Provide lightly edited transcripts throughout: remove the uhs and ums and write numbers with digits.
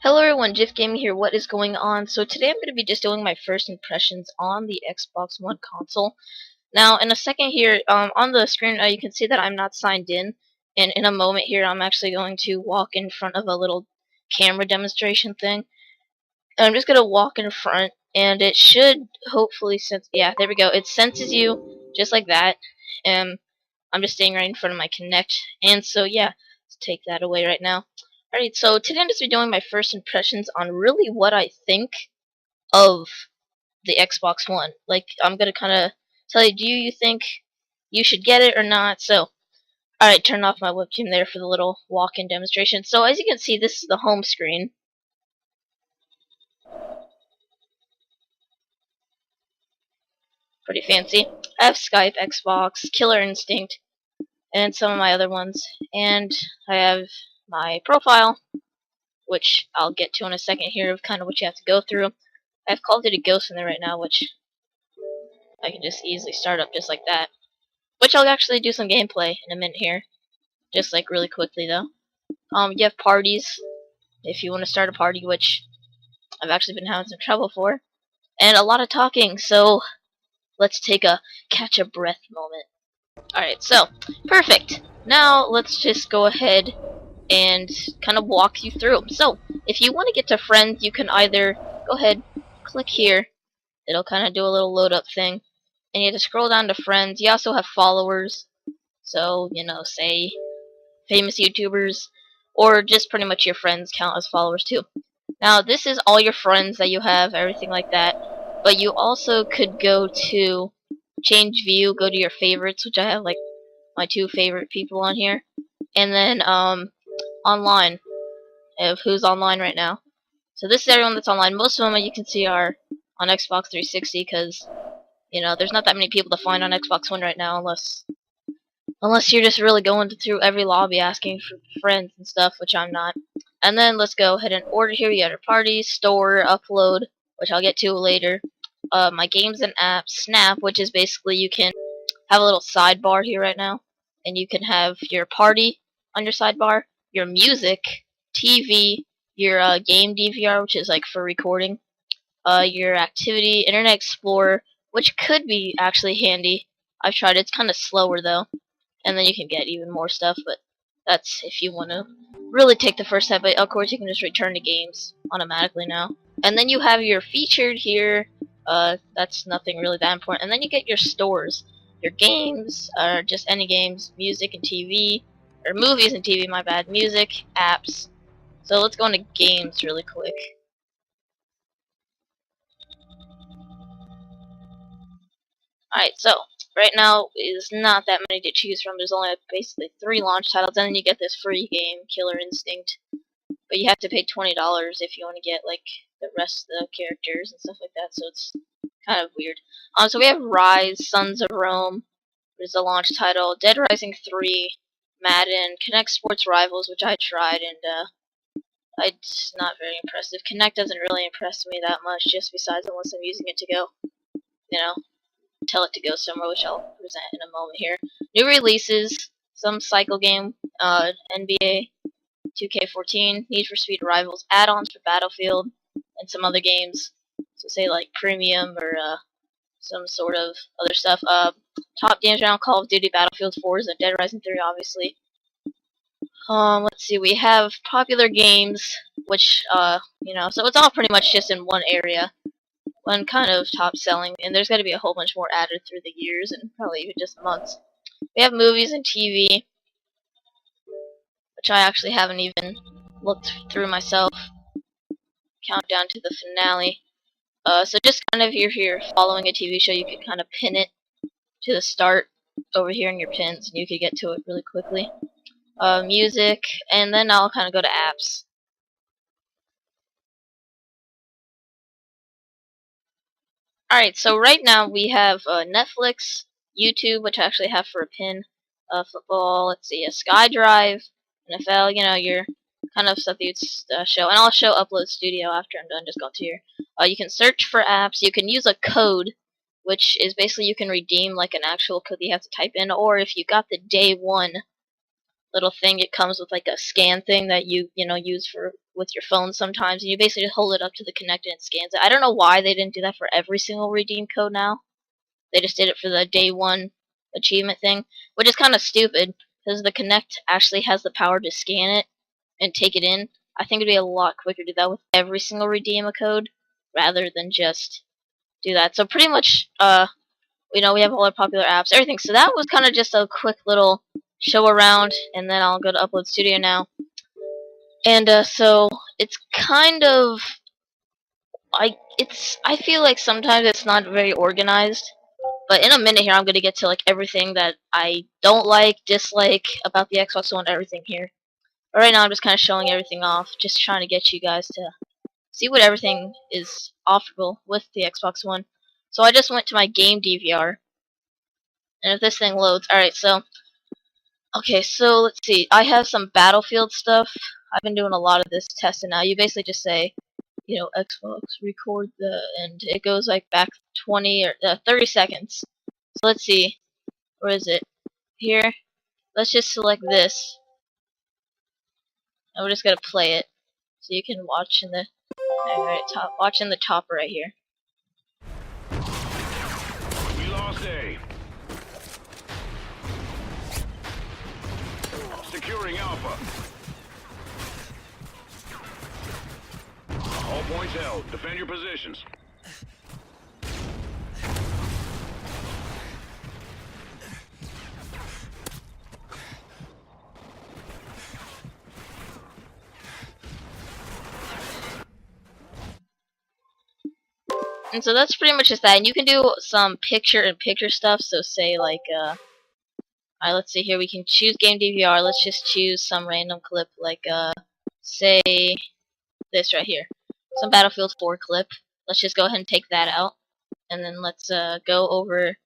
Hello everyone, Jiff Gaming here. What is going on? So today I'm going to be just doing my first impressions on the Xbox One console. Now in a second here, on the screen you can see that I'm not signed in, and in a moment here I'm actually going to walk in front of a little camera demonstration thing. And I'm just going to walk in front, and it should hopefully yeah, there we go. It senses you just like that, and I'm just staying right in front of my Kinect, and so yeah, let's take that away right now. Alright, so today I'm just be doing my first impressions on really what I think of the Xbox One. Like, I'm gonna kinda tell you, do you think you should get it or not? So, alright, turn off my webcam there for the little walk-in demonstration. So, as you can see, this is the home screen. Pretty fancy. I have Skype, Xbox, Killer Instinct, and some of my other ones. And I have my profile, which I'll get to in a second here, of kind of what you have to go through. I have Call of Duty Ghosts in there right now, which I can just easily start up just like that. Which I'll actually do some gameplay in a minute here. Just like really quickly though. You have parties, if you want to start a party, which I've actually been having some trouble for. And a lot of talking, so let's take a catch a breath moment. Alright, so, perfect. Now let's just go ahead and kind of walk you through them. So, if you want to get to friends, you can either go ahead, click here. It'll kind of do a little load up thing. And you have to scroll down to friends. You also have followers. So, say famous YouTubers, or just pretty much your friends count as followers too. Now, this is all your friends that you have, everything like that. But you also could go to change view, go to your favorites, which I have like my two favorite people on here. And then online, of who's online right now. So this is everyone that's online. Most of them you can see are on Xbox 360 because there's not that many people to find on Xbox One right now unless you're just really going through every lobby asking for friends and stuff, which I'm not. And then let's go ahead and order here. You got our parties, store, upload, which I'll get to later. My games and apps, Snap, which is basically you can have a little sidebar here right now, and you can have your party on your sidebar, your music, TV, your game DVR, which is like for recording, your activity, Internet Explorer, which could be actually handy. I've tried it. It's kind of slower though, and then you can get even more stuff, but that's if you want to really take the first step. But of course, you can just return to games automatically now. And then you have your featured here. That's nothing really that important. And then you get your stores, your games, or just any games, music and TV, or movies and TV. My bad. Music, apps. So let's go into games really quick. Alright, so right now is not that many to choose from. There's only basically 3 launch titles, and then you get this free game, Killer Instinct. But you have to pay $20 if you want to get like the rest of the characters and stuff like that. So it's kind of weird. So we have Rise, Sons of Rome, which is a launch title, Dead Rising 3, Madden, Kinect Sports Rivals, which I tried, and it's not very impressive. Kinect doesn't really impress me that much, just besides unless I'm using it to go, tell it to go somewhere, which I'll present in a moment here. New releases, some cycle game, NBA 2K14, Need for Speed Rivals, add-ons for Battlefield, and some other games. So say like Premium or some sort of other stuff. Top games around Call of Duty, Battlefield 4, and Dead Rising 3, obviously. Let's see, we have popular games, which, so it's all pretty much just in one area. One kind of top selling, and there's got to be a whole bunch more added through the years and probably even just months. We have movies and TV, which I actually haven't even looked through myself. Countdown to the finale. So just kind of if you're following a TV show, you could kind of pin it to the start over here in your pins, and you could get to it really quickly. Music, and then I'll kind of go to apps. Alright, so right now we have Netflix, YouTube, which I actually have for a pin, football, let's see, a SkyDrive, NFL, your kind of stuff that you'd show. And I'll show Upload Studio after I'm done just going to here. You can search for apps, you can use a code, which is basically you can redeem like an actual code that you have to type in, or if you got the day one little thing, it comes with like a scan thing that you use for with your phone sometimes, and you basically just hold it up to the Kinect and it scans it. I don't know why they didn't do that for every single redeem code now. They just did it for the day one achievement thing, which is kind of stupid because the Kinect actually has the power to scan it and take it in. I think it'd be a lot quicker to do that with every single redeem a code rather than just do that. So pretty much, we have all our popular apps, everything. So that was kind of just a quick little show around, and then I'll go to Upload Studio now. And so it's kind of I feel like sometimes it's not very organized. But in a minute here, I'm gonna get to like everything that I don't like, dislike about the Xbox One, everything here. But right now, I'm just kind of showing everything off, just trying to get you guys to see what everything is offerable with the Xbox One. So I just went to my game DVR, and if this thing loads, alright, so, okay, so let's see, I have some Battlefield stuff. I've been doing a lot of this testing now. You basically just say, Xbox, record and it goes like back 20 or 30 seconds. So let's see, where is it? Here, let's just select this, and we're just gonna play it, so you can watch in the top. Watch in the top right here. We lost A. Securing Alpha. All points held. Defend your positions. And so that's pretty much just that. And you can do some picture-in-picture stuff. So say like, alright, let's see here. We can choose game DVR. Let's just choose some random clip, like say this right here, some Battlefield 4 clip. Let's just go ahead and take that out, and then let's go over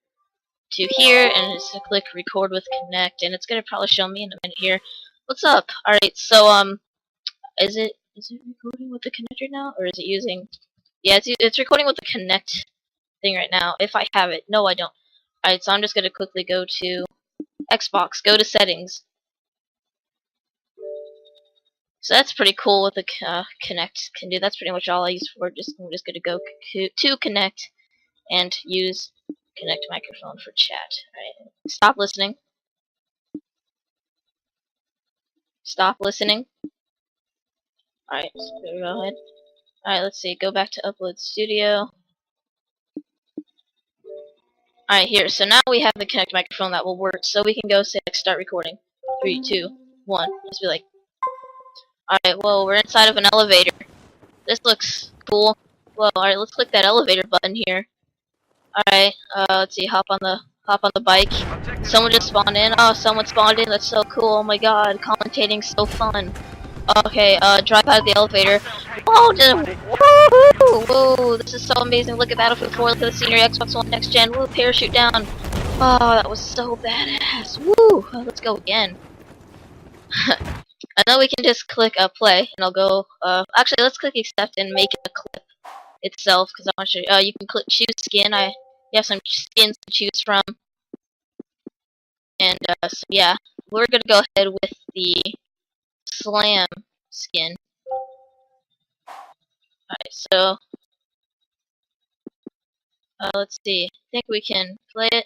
to here and just click record with Kinect, and it's gonna probably show me in a minute here. What's up? Alright, so is it recording with the connector now, or is it using? Yeah, it's recording with the Kinect thing right now. If I have it, no, I don't. Alright, so I'm just gonna quickly go to Xbox, go to settings. So that's pretty cool what the Kinect can do. That's pretty much all I use for. I'm just gonna go to Kinect and use Kinect microphone for chat. Alright, stop listening. Stop listening. Alright, so go ahead. Alright, let's see. Go back to Upload Studio. Alright, here. So now we have the Kinect microphone that will work. So we can go say like, start recording. 3, 2, 1. Let's be like. Alright, well, we're inside of an elevator. This looks cool. Well, alright, let's click that elevator button here. Alright, let's see. Hop on the bike. Someone just spawned in. Oh, someone spawned in. That's so cool. Oh my god, commentating's so fun. Okay, drive out of the elevator. Whoa, woohoo! Whoa, this is so amazing. Look at Battlefield 4, look at the senior Xbox One Next Gen. Woo, parachute down. Oh, that was so badass. Woo! Let's go again. And then we can just click play, and I'll go, actually, let's click accept and make it a clip itself, because I want to show you, you can click choose skin. You have some skins to choose from. And, so yeah, we're gonna go ahead with the Slam skin. Alright, so let's see. I think we can play it.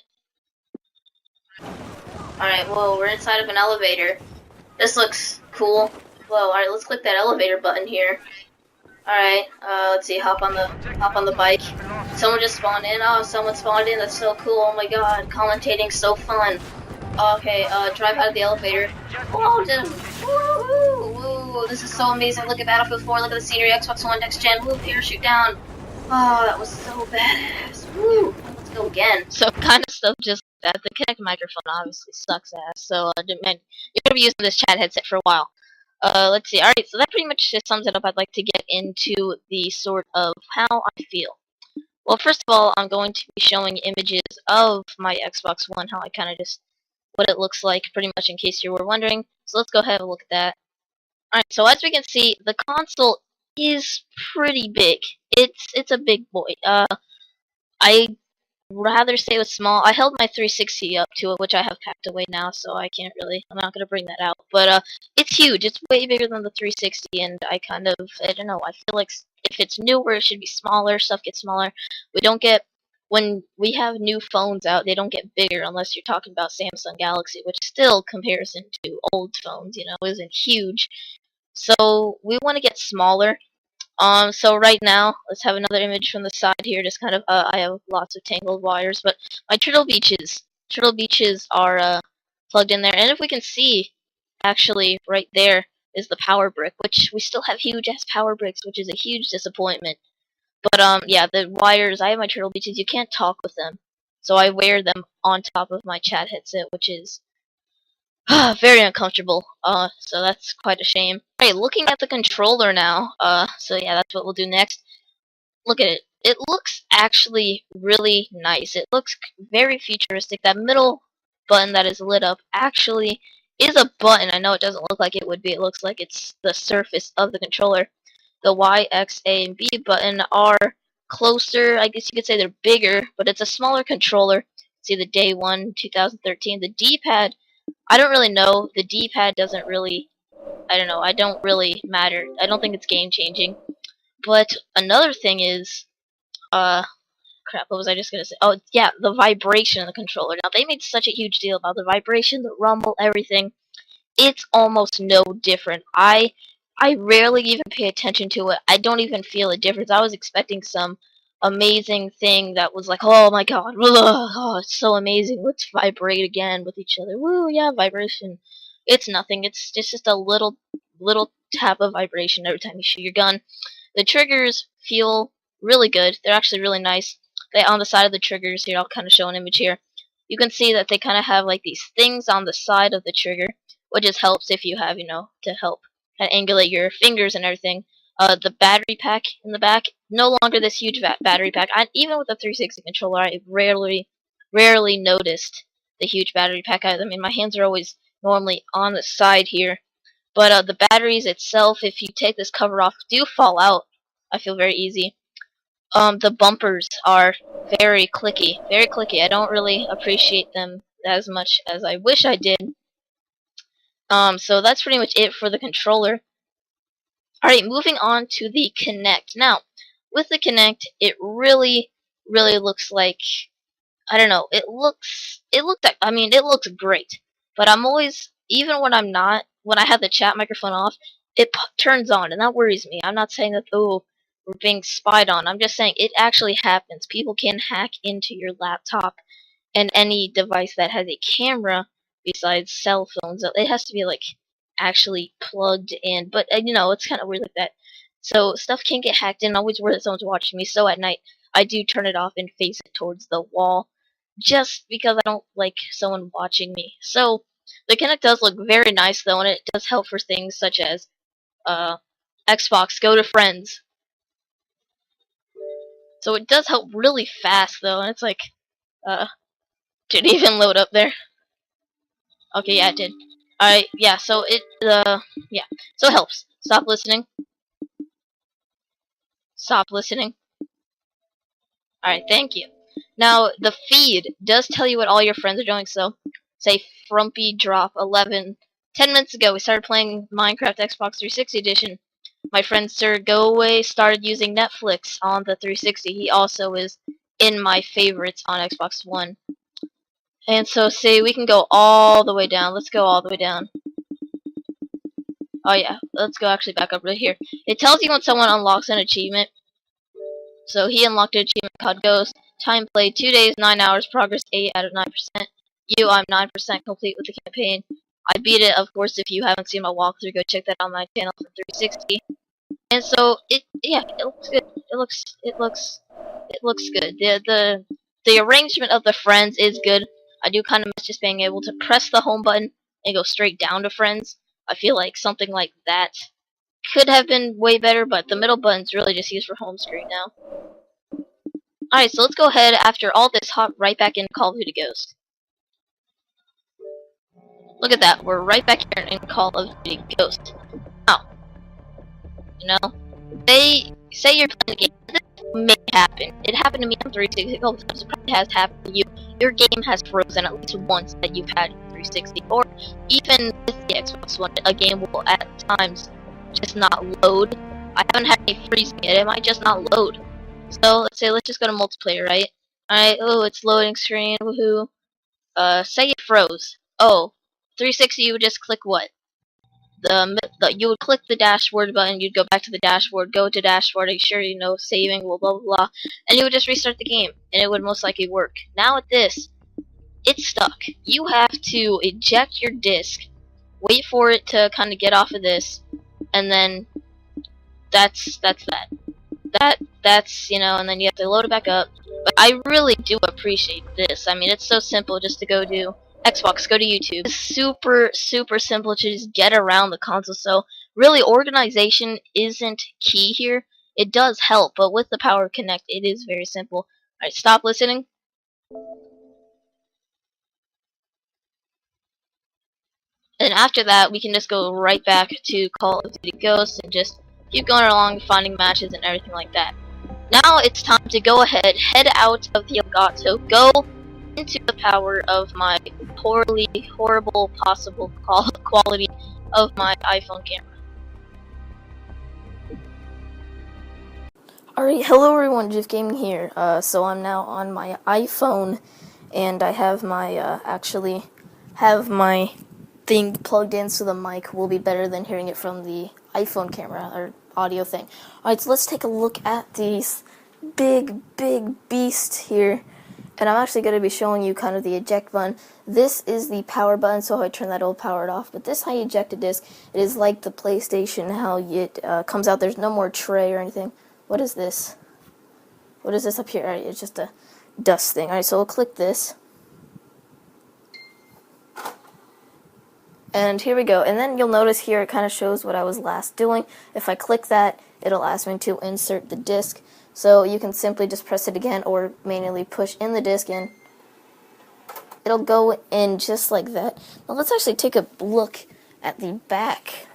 Alright, well, we're inside of an elevator. This looks cool. Whoa, alright, let's click that elevator button here. Alright, let's see, hop on the bike. Someone just spawned in. Oh, someone spawned in. That's so cool. Oh my god, commentating's so fun. Okay, drive out of the elevator. Whoa, woo, woo, this is so amazing. Look at Battlefield 4, look at the senior Xbox One Next Gen. Woo, parachute down. Oh, that was so badass. Woo, let's go again. So kind of stuff just that. The Kinect microphone obviously sucks ass, so man, you're gonna be using this chat headset for a while. Let's see. Alright, so that pretty much just sums it up. I'd like to get into the sort of how I feel. Well, first of all, I'm going to be showing images of my Xbox One, how I kind of just what it looks like, pretty much in case you were wondering. So let's go ahead and look at that. Alright, so as we can see, the console is pretty big. It's a big boy. I rather say it was small. I held my 360 up to it, which I have packed away now, so I can't really. I'm not gonna bring that out. But it's huge. It's way bigger than the 360, and I don't know. I feel like if it's newer, it should be smaller. Stuff gets smaller. We don't get when we have new phones out. They don't get bigger unless you're talking about Samsung Galaxy, which still, comparison to old phones, isn't huge. So we want to get smaller. So right now, let's have another image from the side here. Just kind of, I have lots of tangled wires, but my Turtle Beaches are plugged in there. And if we can see, actually, right there is the power brick, which we still have huge ass power bricks, which is a huge disappointment. But yeah, the wires. I have my Turtle Beaches. You can't talk with them, so I wear them on top of my chat headset, which is very uncomfortable. So that's quite a shame. Alright, looking at the controller now. So yeah, that's what we'll do next. Look at it. It looks actually really nice. It looks very futuristic. That middle button that is lit up actually is a button. I know it doesn't look like it would be. It looks like it's the surface of the controller. The Y, X, A, and B button are closer. I guess you could say they're bigger, but it's a smaller controller. See the day 1, 2013. The D-pad, I don't really know. The D-pad doesn't really, I don't know. I don't really matter. I don't think it's game changing. But another thing is, crap, what was I just gonna say? Oh, yeah, the vibration of the controller. Now, they made such a huge deal about the vibration, the rumble, everything. It's almost no different. I rarely even pay attention to it. I don't even feel a difference. I was expecting some amazing thing that was like, oh my god, oh, it's so amazing. Let's vibrate again with each other. Woo, yeah, vibration. It's nothing. It's just a little tap of vibration every time you shoot your gun. The triggers feel really good. They're actually really nice. They on the side of the triggers here. I'll kind of show an image here. You can see that they kind of have like these things on the side of the trigger, which just helps if you have, to help kind of angulate your fingers and everything. The battery pack in the back, no longer this huge battery pack. Even with the 360 controller, I rarely noticed the huge battery pack. I mean, my hands are always normally on the side here. But the batteries itself, if you take this cover off, do fall out. I feel very easy. The bumpers are very clicky. Very clicky. I don't really appreciate them as much as I wish I did. So that's pretty much it for the controller. Alright, moving on to the Kinect. Now, with the Kinect, it really looks like, I don't know, it looks great. But I'm always, even when when I have the chat microphone off, it turns on, and that worries me. I'm not saying that, oh, we're being spied on. I'm just saying it actually happens. People can hack into your laptop and any device that has a camera besides cell phones. It has to be like actually plugged in, but it's kind of weird like that. So stuff can get hacked in. I'm always worried that someone's watching me. So at night, I do turn it off and face it towards the wall, just because I don't like someone watching me. So the Kinect does look very nice though, and it does help for things such as Xbox Go to Friends. So it does help really fast though, and it's like, did it even load up there? Okay, yeah, it did. Alright, yeah, so yeah, so it helps. Stop listening. Stop listening. Alright, thank you. Now, the feed does tell you what all your friends are doing, so say Frumpy Drop 11. 10 minutes ago, we started playing Minecraft Xbox 360 Edition. My friend Sir Go Away started using Netflix on the 360. He also is in my favorites on Xbox One. And so, see, we can go all the way down. Let's go all the way down. Oh yeah, let's go actually back up right here. It tells you when someone unlocks an achievement. So he unlocked an achievement called Ghost. Time played 2 days, 9 hours. Progress 8 out of 9%. I'm 9% complete with the campaign. I beat it, of course. If you haven't seen my walkthrough, go check that on my channel for 360. And so it looks good. It looks good. The arrangement of the friends is good. I do kind of miss just being able to press the home button and go straight down to friends. I feel like something like that could have been way better, but the middle button's really just used for home screen now. Alright, so let's go ahead, after all this, hop right back in Call of Duty Ghost. Look at that, we're right back here in Call of Duty Ghost. Now, they say you're playing the game. may happen. It happened to me on 360 a couple times. It probably has happened to you. Your game has frozen at least once that you've had 360, or even with the Xbox One, a game will at times just not load. I haven't had any freezing yet. It might just not load. So let's just go to multiplayer, right? Alright, oh, it's loading screen, woohoo. Say it froze. Oh, 360, you would just click what? You would click the dashboard button, you'd go back to the dashboard, go to dashboard, make sure you know saving, blah blah blah, and you would just restart the game, and it would most likely work. Now with this, it's stuck. You have to eject your disc, wait for it to kind of get off of this, and then that's you know, and then you have to load it back up. But I really do appreciate this. I mean, it's so simple just to go to Xbox, go to YouTube. It's super simple to just get around the console. So really, organization isn't key here. It does help, but with the power of Kinect, it is very simple. Alright, stop listening. And after that, we can just go right back to Call of Duty Ghosts and just keep going along, finding matches and everything like that. Now it's time to go ahead, head out of the Elgato, go into the power of my horrible possible quality of my iPhone camera. Alright, hello everyone, Jiff Gaming here. So I'm now on my iPhone, and I have my, actually have my thing plugged in so the mic will be better than hearing it from the iPhone camera, or audio thing. Alright, so let's take a look at these big beast here. And I'm actually going to be showing you kind of the eject button. This is the power button, so I turn that old powered off. But this how you eject a disc. It is like the PlayStation, how it comes out. There's no more tray or anything. What is this? What is this up here? Alright, it's just a dust thing. Alright, so we'll click this. And here we go. And then you'll notice here it kind of shows what I was last doing. If I click that, it'll ask me to insert the disc. So you can simply just press it again or manually push in the disc and it'll go in just like that. Now let's actually take a look at the back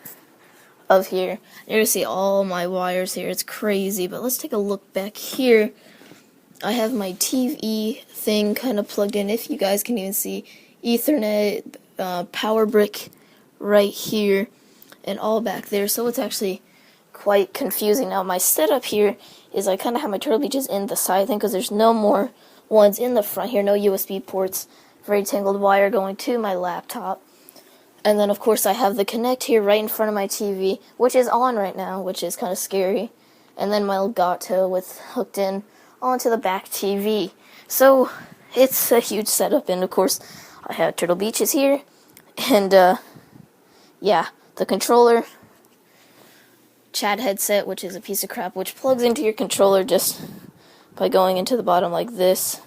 of here. You're going to see all my wires here. It's crazy, but let's take a look back here. I have my TV thing kind of plugged in, if you guys can even see. Ethernet, power brick right here, and all back there. So it's actually quite confusing. Now my setup here is I kind of have my Turtle Beaches in the side thing because there's no more ones in the front here, no USB ports, very tangled wire going to my laptop. And then of course I have the Kinect here right in front of my TV, which is on right now, which is kind of scary. And then my Elgato with hooked in onto the back TV. So it's a huge setup, and of course I have Turtle Beaches here, and yeah, the controller, Chad headset, which is a piece of crap, which plugs into your controller just by going into the bottom like this,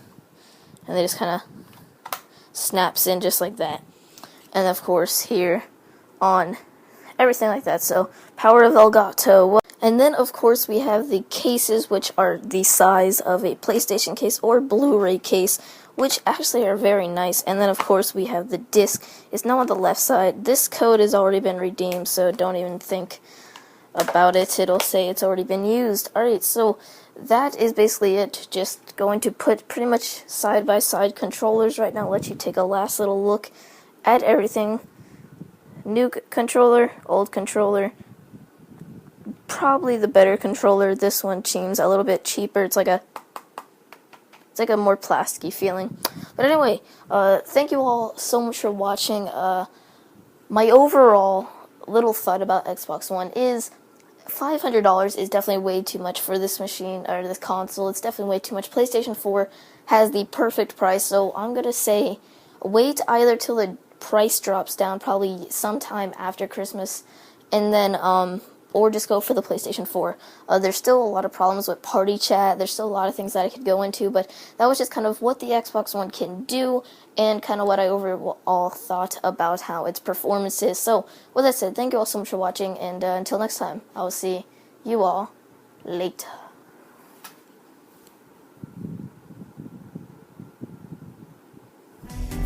and they just kind of snaps in just like that. And of course here on everything like that. So power of Elgato. And then of course we have the cases, which are the size of a PlayStation case or Blu-ray case, which actually are very nice. And then of course we have the disc. It's now on the left side. This code has already been redeemed, so don't even think about it. It'll say it's already been used. Alright, so that is basically it. Just going to put pretty much side by side controllers right now. Let you take a last little look at everything. New controller, old controller. Probably the better controller. This one seems a little bit cheaper. It's like a more plasticky feeling. But anyway, thank you all so much for watching. My overall little thought about Xbox One is $500 is definitely way too much for this machine, or this console. It's definitely way too much. PlayStation 4 has the perfect price, so I'm going to say wait either till the price drops down, probably sometime after Christmas, and then, or just go for the PlayStation 4. There's still a lot of problems with party chat. There's still a lot of things that I could go into, but that was just kind of what the Xbox One can do and kind of what I overall thought about how its performance is. So, with that said, thank you all so much for watching, and until next time, I will see you all later.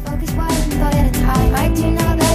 Focus wide and go at a time. I do know that